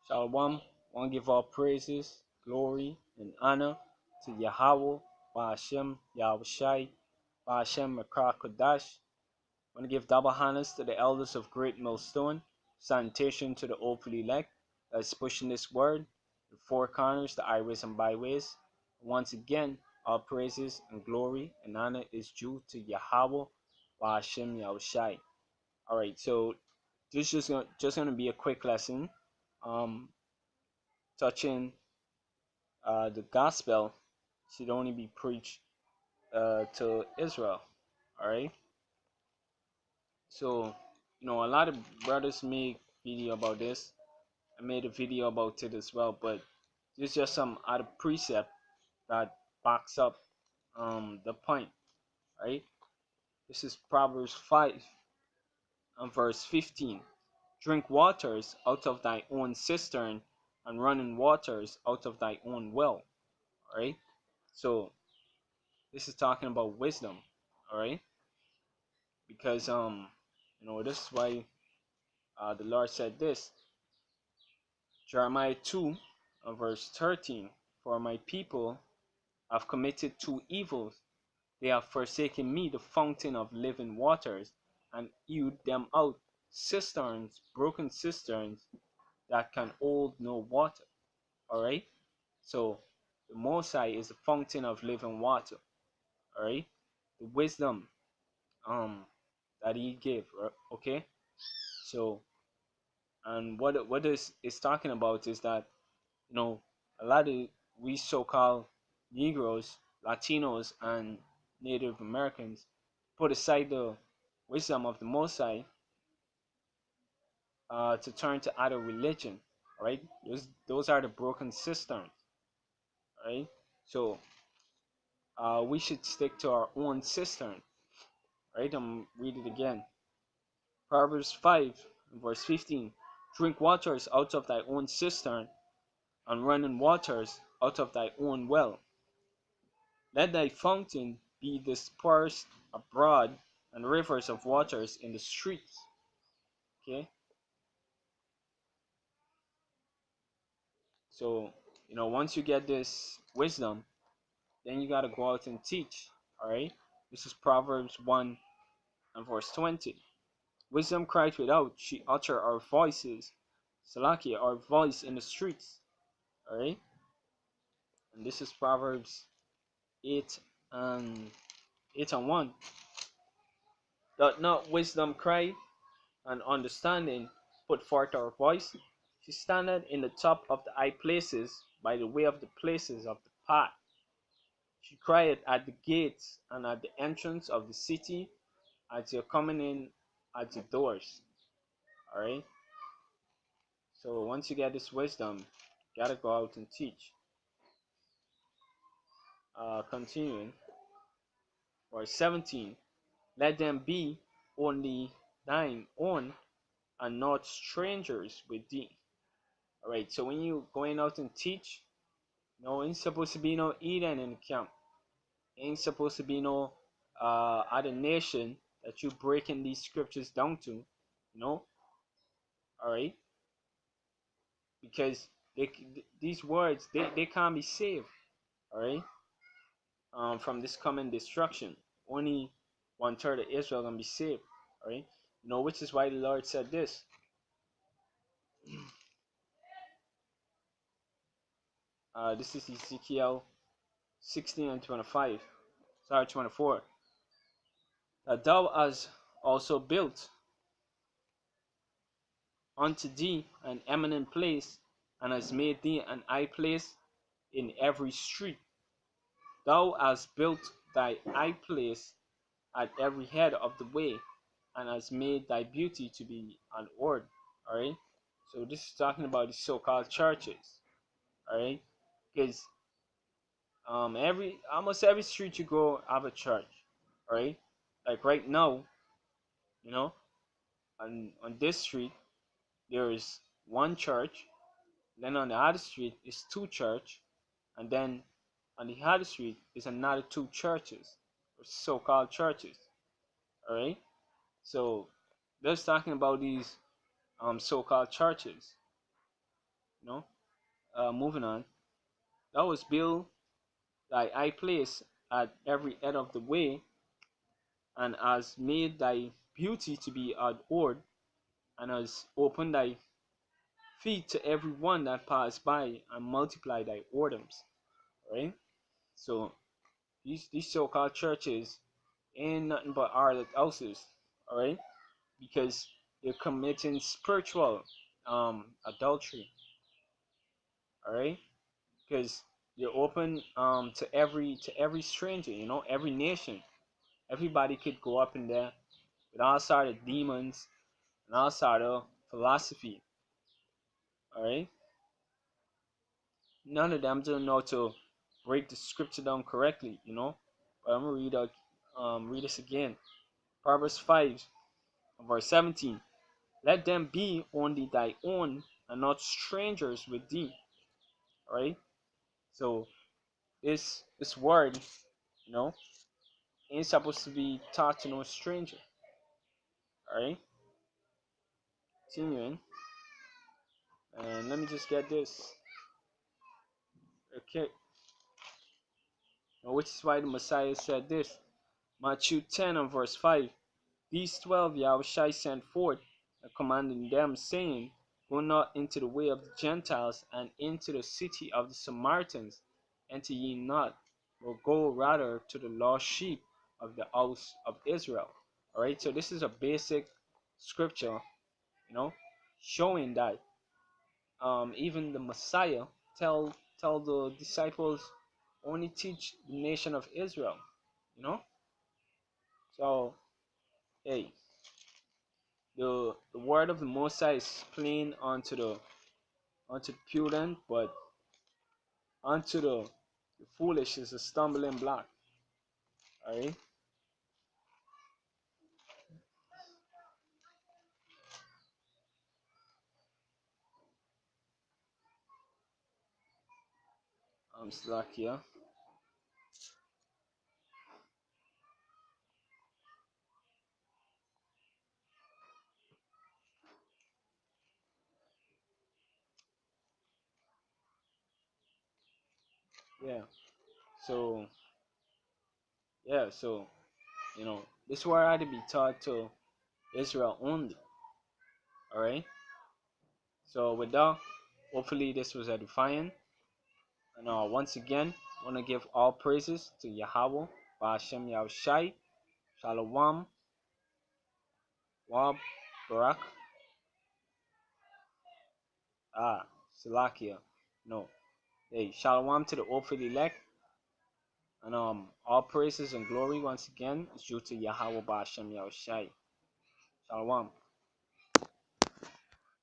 Shalom. Want to give all praises, glory, and honor to Yahweh, Ba'ashem, Yahushai, Ba'ashem, Makar Kodash. Want to give double honors to the elders of Great Millstone, sanitation to the hopeful elect that's pushing this word, the four corners, the highways and byways. Once again, all praises and glory and honor is due to Yahweh, Ba'ashem, Yahushai. All right, so this is just gonna be a quick lesson. Um, Touching the gospel should only be preached to Israel. All right. So, a lot of brothers make video about this. I made a video about it as well, but there's just some other precept that backs up the point. Right. This is Proverbs 5 and verse 15. Drink waters out of thy own cistern, and running waters out of thy own well. All right. So this is talking about wisdom. All right, because this is why the Lord said this, Jeremiah 2 verse 13, for my people have committed two evils. They have forsaken me, the fountain of living waters, and hewed them out cisterns, broken cisterns that can hold no water. All right, so the Most High is the fountain of living water. All right, the wisdom that he gave. Okay, so, and what this is talking about is that, a lot of we so-called negroes, latinos, and native americans put aside the wisdom of the Most High to turn to other religion. Right, those are the broken cisterns. Right, so we should stick to our own cistern. Right, read it again. Proverbs 5 verse 15. Drink waters out of thy own cistern, and running waters out of thy own well. Let thy fountain be dispersed abroad, and rivers of waters in the streets. Okay, so once you get this wisdom, then you gotta go out and teach. All right, this is Proverbs 1 and verse 20. Wisdom cried without; she uttered our voices, Salakia, our voice in the streets. All right, and this is Proverbs 8 and 1. Doth not wisdom cry, and understanding put forth her voice? She standeth in the top of the high places, by the way of the places of the path. She crieth at the gates and at the entrance of the city, as you're coming in at the doors. Alright? So once you get this wisdom, you gotta go out and teach. Continuing, verse 17. Let them be only thine own, and not strangers with thee. Alright, so when you going out and teach, ain't supposed to be no Eden in the camp. Ain't supposed to be no other nation that you breaking these scriptures down to, Alright, because these words they can't be saved. Alright, from this coming destruction, only 1/3 of Israel gonna be saved. Alright, which is why the Lord said this. This is Ezekiel 16 and 25. Sorry, 24. That thou hast also built unto thee an eminent place, and hast made thee an high place in every street. Thou hast built thy high place at every head of the way, and hast made thy beauty to be an order. Alright? So this is talking about the so-called churches. Alright? Because almost every street you go have a church. Alright? Like right now, on this street there is one church, then on the other street is two church, and then on the other street is another two churches, or so-called churches. Alright? So that's talking about these so-called churches. You know, moving on. That was built thy high place at every end of the way, and has made thy beauty to be adored, and has opened thy feet to every one that pass by, and multiply thy whoredoms. Right? So these so-called churches ain't nothing but harlot houses. All right, because they're committing spiritual adultery. All right, because they're open to every stranger. Every nation. Everybody could go up in there with all sort of demons and all sort of philosophy. All right, none of them don't know to break the scripture down correctly. But I'm gonna read this again. Proverbs 5, verse 17. Let them be only thy own, and not strangers with thee. All right. So this word, you know, ain't supposed to be taught to no stranger. All right. Continuing, and let me just get this. Okay. Which is why the Messiah said this. Matthew 10 and verse 5. These 12 Yahushua sent forth, and commanding them, saying, Go not into the way of the Gentiles, and into the city of the Samaritans, enter ye not, but go rather to the lost sheep of the house of Israel. Alright, so this is a basic scripture, you know, showing that even the Messiah tell the disciples only teach the nation of Israel, you know. So hey, the word of the Most High is plain unto the prudent, but unto the foolish is a stumbling block. Alright, Slovakia. Yeah. So so this word had to be taught to Israel only. Alright. So with that, hopefully this was edifying. And once again, I want to give all praises to Yahweh, Ba'ashem Yahushai, Shalom, Wab, Barak, Salakia. No. Hey, Shalom to the Ophel elect. And all praises and glory once again is due to Yahweh Ba'ashem Yahushai. Shalom.